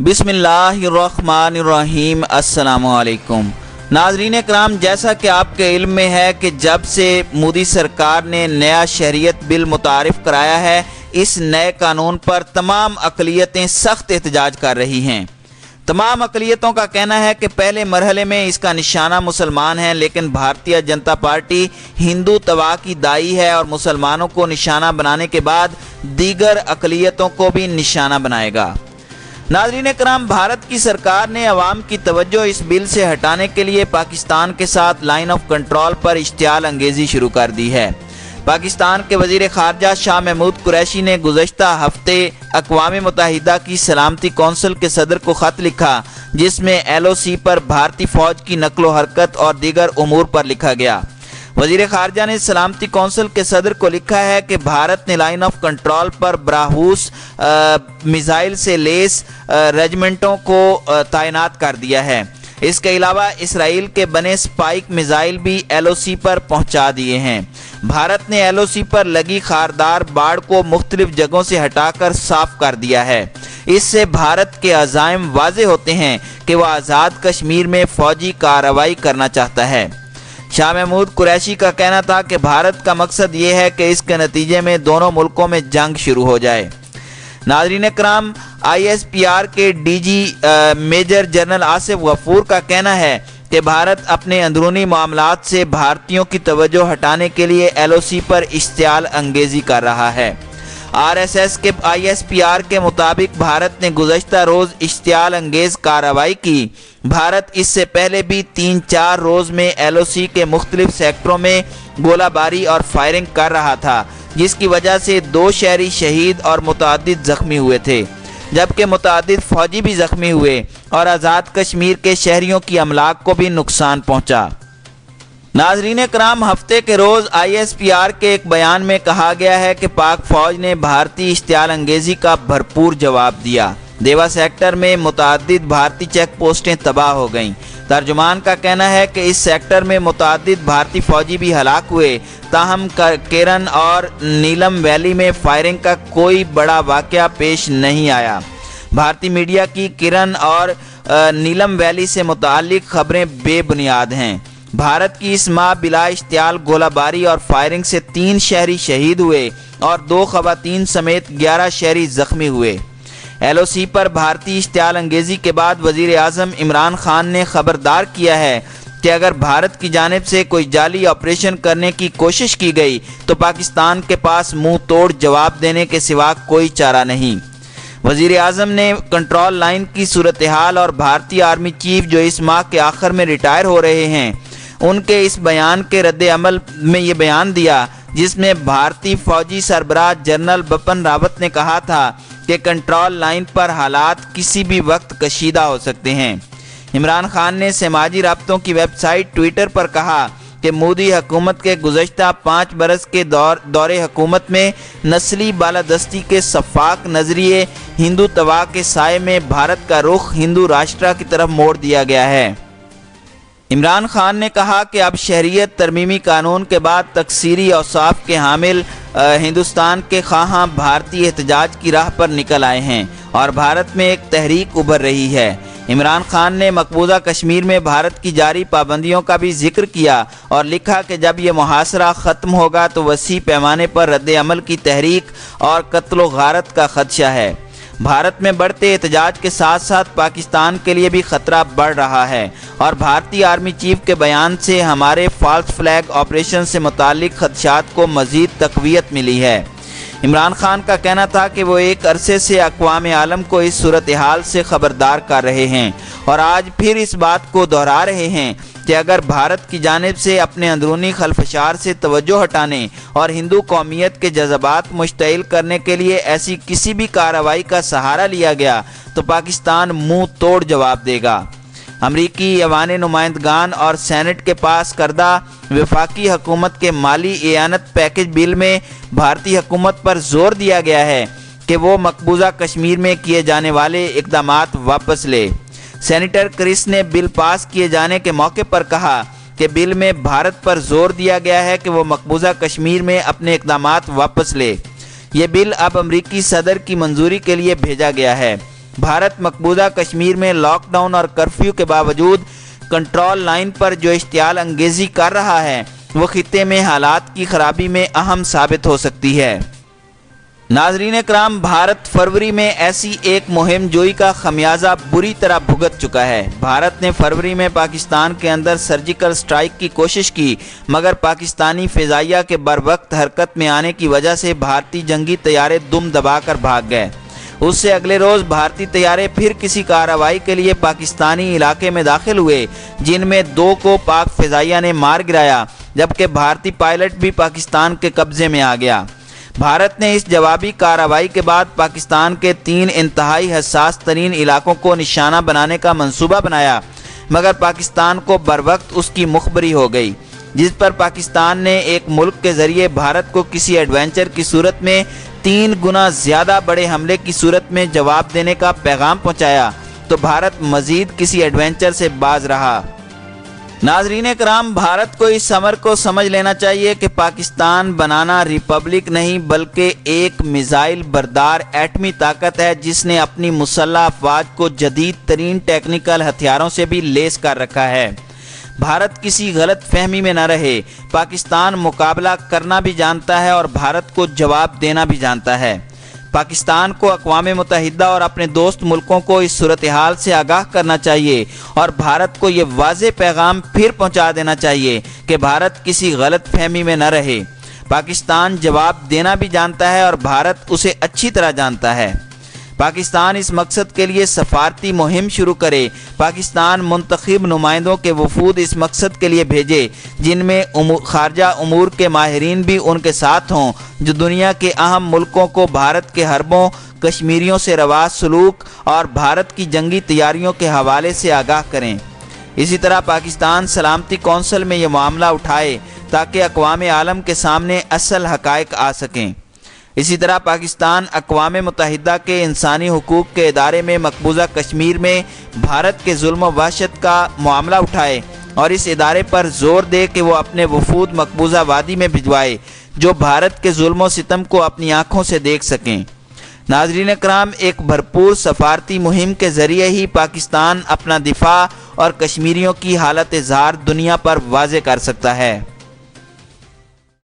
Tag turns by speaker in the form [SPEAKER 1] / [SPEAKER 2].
[SPEAKER 1] بسم اللہ الرحمن الرحیم۔ السلام علیکم ناظرین کرام، جیسا کہ آپ کے علم میں ہے کہ جب سے مودی سرکار نے نیا شہریت بل متعارف کرایا ہے، اس نئے قانون پر تمام اقلیتیں سخت احتجاج کر رہی ہیں۔ تمام اقلیتوں کا کہنا ہے کہ پہلے مرحلے میں اس کا نشانہ مسلمان ہیں، لیکن بھارتیہ جنتا پارٹی ہندو توا کی دائی ہے اور مسلمانوں کو نشانہ بنانے کے بعد دیگر اقلیتوں کو بھی نشانہ بنائے گا۔ ناظرین کرام، بھارت کی سرکار نے عوام کی توجہ اس بل سے ہٹانے کے لیے پاکستان کے ساتھ لائن آف کنٹرول پر اشتعال انگیزی شروع کر دی ہے۔ پاکستان کے وزیر خارجہ شاہ محمود قریشی نے گزشتہ ہفتے اقوام متحدہ کی سلامتی کونسل کے صدر کو خط لکھا، جس میں LOC پر بھارتی فوج کی نقل و حرکت اور دیگر امور پر لکھا گیا۔ وزیر خارجہ نے سلامتی کونسل کے صدر کو لکھا ہے کہ بھارت نے لائن آف کنٹرول پر براہوس میزائل سے لیس ریجمنٹوں کو تعینات کر دیا ہے۔ اس کے علاوہ اسرائیل کے بنے سپائک میزائل بھی LOC پر پہنچا دیے ہیں۔ بھارت نے LOC پر لگی خاردار باڑ کو مختلف جگہوں سے ہٹا کر صاف کر دیا ہے۔ اس سے بھارت کے عزائم واضح ہوتے ہیں کہ وہ آزاد کشمیر میں فوجی کارروائی کرنا چاہتا ہے۔ شاہ محمود قریشی کا کہنا تھا کہ بھارت کا مقصد یہ ہے کہ اس کے نتیجے میں دونوں ملکوں میں جنگ شروع ہو جائے۔ ناظرین کرام، ISPR کے DG میجر جنرل آصف غفور کا کہنا ہے کہ بھارت اپنے اندرونی معاملات سے بھارتیوں کی توجہ ہٹانے کے لیے LOC پر اشتعال انگیزی کر رہا ہے۔ RSS کے ISPR کے مطابق بھارت نے گزشتہ روز اشتعال انگیز کارروائی کی۔ بھارت اس سے پہلے بھی 3-4 روز میں LOC کے مختلف سیکٹروں میں گولہ باری اور فائرنگ کر رہا تھا، جس کی وجہ سے 2 شہری شہید اور متعدد زخمی ہوئے تھے، جبکہ متعدد فوجی بھی زخمی ہوئے اور آزاد کشمیر کے شہریوں کی املاک کو بھی نقصان پہنچا۔ ناظرین کرام، ہفتے کے روز ISPR کے ایک بیان میں کہا گیا ہے کہ پاک فوج نے بھارتی اشتعال انگیزی کا بھرپور جواب دیا۔ دیوا سیکٹر میں متعدد بھارتی چیک پوسٹیں تباہ ہو گئیں۔ ترجمان کا کہنا ہے کہ اس سیکٹر میں متعدد بھارتی فوجی بھی ہلاک ہوئے، تاہم کرن اور نیلم ویلی میں فائرنگ کا کوئی بڑا واقعہ پیش نہیں آیا۔ بھارتی میڈیا کی کرن اور نیلم ویلی سے متعلق خبریں بے بنیاد ہیں۔ بھارت کی اس ماہ بلا اشتعال گولہ باری اور فائرنگ سے 3 شہری شہید ہوئے اور 2 خواتین سمیت 11 شہری زخمی ہوئے۔ LOC پر بھارتی اشتعال انگیزی کے بعد وزیر اعظم عمران خان نے خبردار کیا ہے کہ اگر بھارت کی جانب سے کوئی جعلی آپریشن کرنے کی کوشش کی گئی تو پاکستان کے پاس منہ توڑ جواب دینے کے سوا کوئی چارہ نہیں۔ وزیر اعظم نے کنٹرول لائن کی صورتحال اور بھارتی آرمی چیف جو اس ماہ کے آخر میں ریٹائر ہو رہے ہیں، ان کے اس بیان کے رد عمل میں یہ بیان دیا، جس میں بھارتی فوجی سربراہ جنرل بپن راوت نے کہا تھا کہ کنٹرول لائن پر حالات کسی بھی وقت کشیدہ ہو سکتے ہیں۔ عمران خان نے سماجی رابطوں کی ویب سائٹ ٹویٹر پر کہا کہ مودی حکومت کے گزشتہ 5 برس کے دور حکومت میں نسلی بالادستی کے شفاف نظریے ہندو توا کے سائے میں بھارت کا رخ ہندو راشٹرا کی طرف موڑ دیا گیا ہے۔ عمران خان نے کہا کہ اب شہریت ترمیمی قانون کے بعد تکثیری اوصاف کے حامل ہندوستان کے خواہاں بھارتی احتجاج کی راہ پر نکل آئے ہیں اور بھارت میں ایک تحریک ابھر رہی ہے۔ عمران خان نے مقبوضہ کشمیر میں بھارت کی جاری پابندیوں کا بھی ذکر کیا اور لکھا کہ جب یہ محاصرہ ختم ہوگا تو وسیع پیمانے پر رد عمل کی تحریک اور قتل و غارت کا خدشہ ہے۔ بھارت میں بڑھتے احتجاج کے ساتھ ساتھ پاکستان کے لیے بھی خطرہ بڑھ رہا ہے اور بھارتی آرمی چیف کے بیان سے ہمارے فالس فلیگ آپریشن سے متعلق خدشات کو مزید تقویت ملی ہے۔ عمران خان کا کہنا تھا کہ وہ ایک عرصے سے اقوام عالم کو اس صورتحال سے خبردار کر رہے ہیں اور آج پھر اس بات کو دہرا رہے ہیں کہ اگر بھارت کی جانب سے اپنے اندرونی خلفشار سے توجہ ہٹانے اور ہندو قومیت کے جذبات مشتعل کرنے کے لیے ایسی کسی بھی کارروائی کا سہارا لیا گیا تو پاکستان منہ توڑ جواب دے گا۔ امریکی ایوان نمائندگان اور سینٹ کے پاس کردہ وفاقی حکومت کے مالی اعانت پیکج بل میں بھارتی حکومت پر زور دیا گیا ہے کہ وہ مقبوضہ کشمیر میں کیے جانے والے اقدامات واپس لے۔ سینیٹر کرس نے بل پاس کیے جانے کے موقع پر کہا کہ بل میں بھارت پر زور دیا گیا ہے کہ وہ مقبوضہ کشمیر میں اپنے اقدامات واپس لے۔ یہ بل اب امریکی صدر کی منظوری کے لیے بھیجا گیا ہے۔ بھارت مقبوضہ کشمیر میں لاک ڈاؤن اور کرفیو کے باوجود کنٹرول لائن پر جو اشتعال انگیزی کر رہا ہے وہ خطے میں حالات کی خرابی میں اہم ثابت ہو سکتی ہے۔ ناظرین کرام، بھارت فروری میں ایسی ایک مہم جوئی کا خمیازہ بری طرح بھگت چکا ہے۔ بھارت نے فروری میں پاکستان کے اندر سرجیکل سٹرائک کی کوشش کی، مگر پاکستانی فضائیہ کے بروقت حرکت میں آنے کی وجہ سے بھارتی جنگی طیارے دم دبا کر بھاگ گئے۔ اس سے اگلے روز بھارتی طیارے پھر کسی کارروائی کے لیے پاکستانی علاقے میں داخل ہوئے، جن میں 2 کو پاک فضائیہ نے مار گرایا، جبکہ بھارتی پائلٹ بھی پاکستان کے قبضے میں آ گیا۔ بھارت نے اس جوابی کارروائی کے بعد پاکستان کے 3 انتہائی حساس ترین علاقوں کو نشانہ بنانے کا منصوبہ بنایا، مگر پاکستان کو بروقت اس کی مخبری ہو گئی، جس پر پاکستان نے ایک ملک کے ذریعے بھارت کو کسی ایڈونچر کی صورت میں 3 گنا زیادہ بڑے حملے کی صورت میں جواب دینے کا پیغام پہنچایا، تو بھارت مزید کسی ایڈونچر سے باز رہا۔ ناظرین کرام، بھارت کو اس امر کو سمجھ لینا چاہیے کہ پاکستان بنانا ریپبلک نہیں بلکہ ایک میزائل بردار ایٹمی طاقت ہے، جس نے اپنی مسلح افواج کو جدید ترین ٹیکنیکل ہتھیاروں سے بھی لیس کر رکھا ہے۔ بھارت کسی غلط فہمی میں نہ رہے، پاکستان مقابلہ کرنا بھی جانتا ہے اور بھارت کو جواب دینا بھی جانتا ہے۔ پاکستان کو اقوام متحدہ اور اپنے دوست ملکوں کو اس صورتحال سے آگاہ کرنا چاہیے اور بھارت کو یہ واضح پیغام پھر پہنچا دینا چاہیے کہ بھارت کسی غلط فہمی میں نہ رہے۔ پاکستان جواب دینا بھی جانتا ہے اور بھارت اسے اچھی طرح جانتا ہے۔ پاکستان اس مقصد کے لیے سفارتی مہم شروع کرے۔ پاکستان منتخب نمائندوں کے وفود اس مقصد کے لیے بھیجے، جن میں خارجہ امور کے ماہرین بھی ان کے ساتھ ہوں، جو دنیا کے اہم ملکوں کو بھارت کے حربوں، کشمیریوں سے روا سلوک اور بھارت کی جنگی تیاریوں کے حوالے سے آگاہ کریں۔ اسی طرح پاکستان سلامتی کونسل میں یہ معاملہ اٹھائے تاکہ اقوام عالم کے سامنے اصل حقائق آ سکیں۔ اسی طرح پاکستان اقوام متحدہ کے انسانی حقوق کے ادارے میں مقبوضہ کشمیر میں بھارت کے ظلم و وحشت کا معاملہ اٹھائے اور اس ادارے پر زور دے کہ وہ اپنے وفود مقبوضہ وادی میں بھجوائے، جو بھارت کے ظلم و ستم کو اپنی آنکھوں سے دیکھ سکیں۔ ناظرین کرام، ایک بھرپور سفارتی مہم کے ذریعے ہی پاکستان اپنا دفاع اور کشمیریوں کی حالت اظہار دنیا پر واضح کر سکتا ہے۔